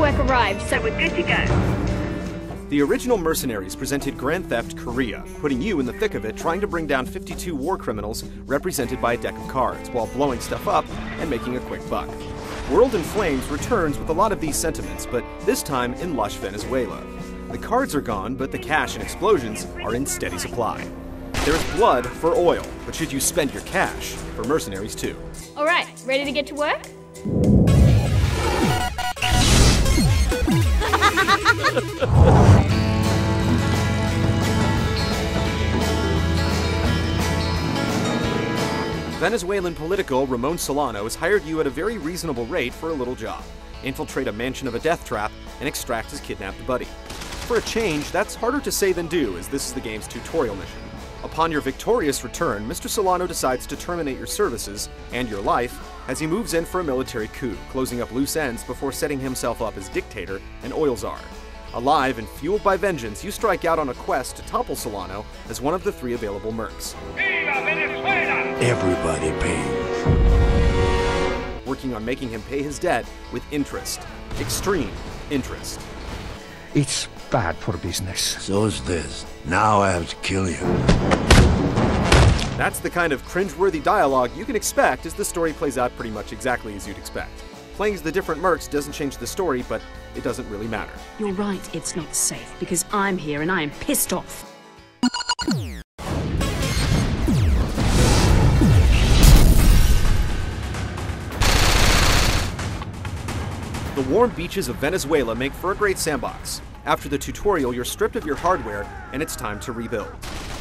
paperwork arrived, so we're good to go. The original Mercenaries presented Grand Theft Korea, putting you in the thick of it trying to bring down 52 war criminals represented by a deck of cards, while blowing stuff up and making a quick buck. World in Flames returns with a lot of these sentiments, but this time in lush Venezuela. The cards are gone, but the cash and explosions are in steady supply. There's blood for oil, but should you spend your cash for Mercenaries too? Alright, ready to get to work? Venezuelan Politico Ramon Solano has hired you at a very reasonable rate for a little job. Infiltrate a mansion of a death trap and extract his kidnapped buddy. For a change, that's harder to say than do, as this is the game's tutorial mission. Upon your victorious return, Mr. Solano decides to terminate your services and your life as he moves in for a military coup, closing up loose ends before setting himself up as dictator and oil czar. Alive and fueled by vengeance, you strike out on a quest to topple Solano as one of the 3 available mercs. Everybody pays. Working on making him pay his debt with interest. Extreme interest. It's bad for business. So's this. Now I have to kill you. That's the kind of cringeworthy dialogue you can expect as the story plays out pretty much exactly as you'd expect. Playing as the different mercs doesn't change the story, but it doesn't really matter. You're right, it's not safe, because I'm here and I am pissed off. The warm beaches of Venezuela make for a great sandbox. After the tutorial, you're stripped of your hardware, and it's time to rebuild.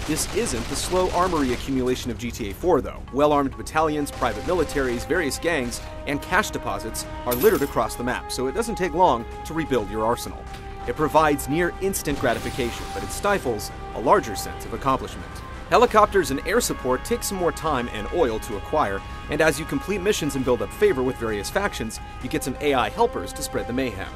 This isn't the slow armory accumulation of GTA 4, though. Well-armed battalions, private militaries, various gangs, and cash deposits are littered across the map, so it doesn't take long to rebuild your arsenal. It provides near-instant gratification, but it stifles a larger sense of accomplishment. Helicopters and air support take some more time and oil to acquire, and as you complete missions and build up favor with various factions, you get some AI helpers to spread the mayhem.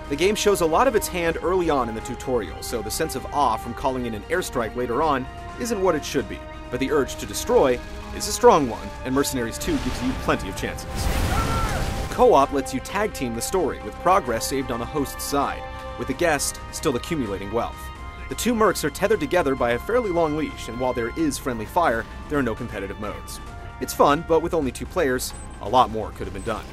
The game shows a lot of its hand early on in the tutorial, so the sense of awe from calling in an airstrike later on isn't what it should be, but the urge to destroy is a strong one, and Mercenaries 2 gives you plenty of chances. Co-op lets you tag team the story, with progress saved on the host's side, with the guest still accumulating wealth. The 2 mercs are tethered together by a fairly long leash, and while there is friendly fire, there are no competitive modes. It's fun, but with only 2 players, a lot more could have been done.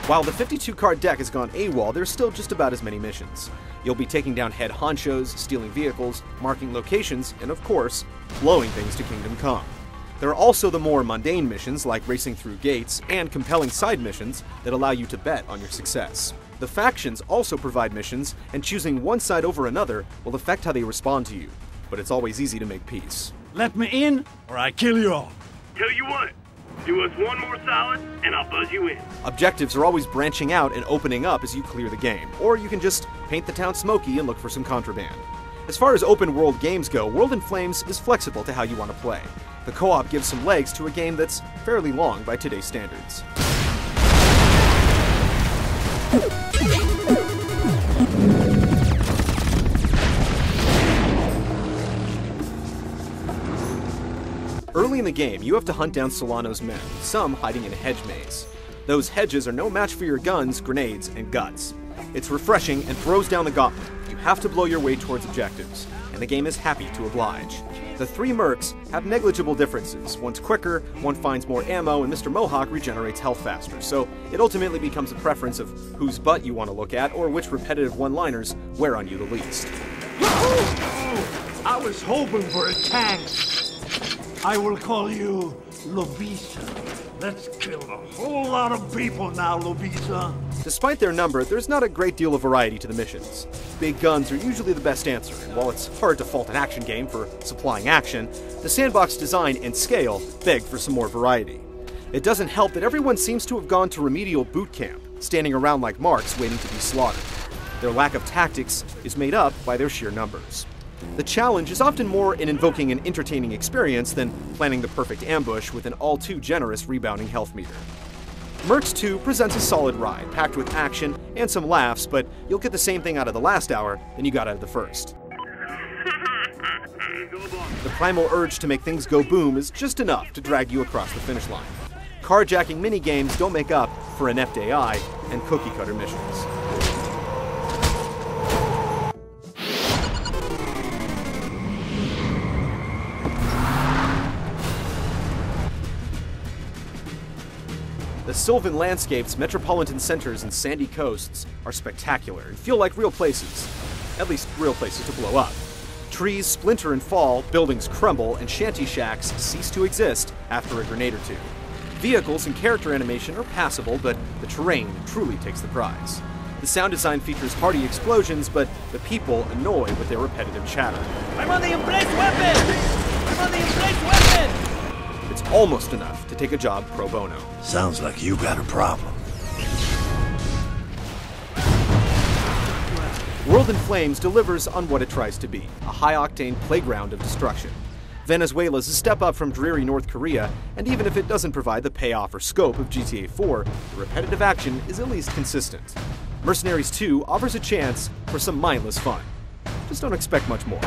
While the 52-card deck has gone AWOL, there's still just about as many missions. You'll be taking down head honchos, stealing vehicles, marking locations, and of course, blowing things to Kingdom Come. There are also the more mundane missions like racing through gates, and compelling side missions that allow you to bet on your success. The factions also provide missions, and choosing one side over another will affect how they respond to you, but it's always easy to make peace. Let me in, or I kill you all. Tell you what, do us one more solid, and I'll buzz you in. Objectives are always branching out and opening up as you clear the game, or you can just paint the town smoky and look for some contraband. As far as open world games go, World in Flames is flexible to how you want to play. The co-op gives some legs to a game that's fairly long by today's standards. Early in the game, you have to hunt down Solano's men, some hiding in a hedge maze. Those hedges are no match for your guns, grenades, and guts. It's refreshing and throws down the gauntlet. You have to blow your way towards objectives, and the game is happy to oblige. The 3 mercs have negligible differences. One's quicker, one finds more ammo, and Mr. Mohawk regenerates health faster, so it ultimately becomes a preference of whose butt you want to look at or which repetitive one-liners wear on you the least. I was hoping for a tank. I will call you Lobisa. Let's kill a whole lot of people now, Lobisa. Despite their number, there's not a great deal of variety to the missions. Big guns are usually the best answer, and while it's hard to fault an action game for supplying action, the sandbox design and scale beg for some more variety. It doesn't help that everyone seems to have gone to remedial boot camp, standing around like marks waiting to be slaughtered. Their lack of tactics is made up by their sheer numbers. The challenge is often more in invoking an entertaining experience than planning the perfect ambush with an all-too-generous rebounding health meter. Mercs 2 presents a solid ride, packed with action and some laughs, but you'll get the same thing out of the last hour than you got out of the first. The primal urge to make things go boom is just enough to drag you across the finish line. Carjacking minigames don't make up for inept AI and cookie-cutter missions. The sylvan landscapes, metropolitan centers, and sandy coasts are spectacular and feel like real places. At least, real places to blow up. Trees splinter and fall, buildings crumble, and shanty shacks cease to exist after a grenade or two. Vehicles and character animation are passable, but the terrain truly takes the prize. The sound design features hearty explosions, but the people annoy with their repetitive chatter. I'm on the emplaced weapon! I'm on the emplaced weapon! It's almost enough to take a job pro bono. Sounds like you got a problem. World in Flames delivers on what it tries to be, a high-octane playground of destruction. Venezuela's a step up from dreary North Korea, and even if it doesn't provide the payoff or scope of GTA 4, the repetitive action is at least consistent. Mercenaries 2 offers a chance for some mindless fun. Just don't expect much more.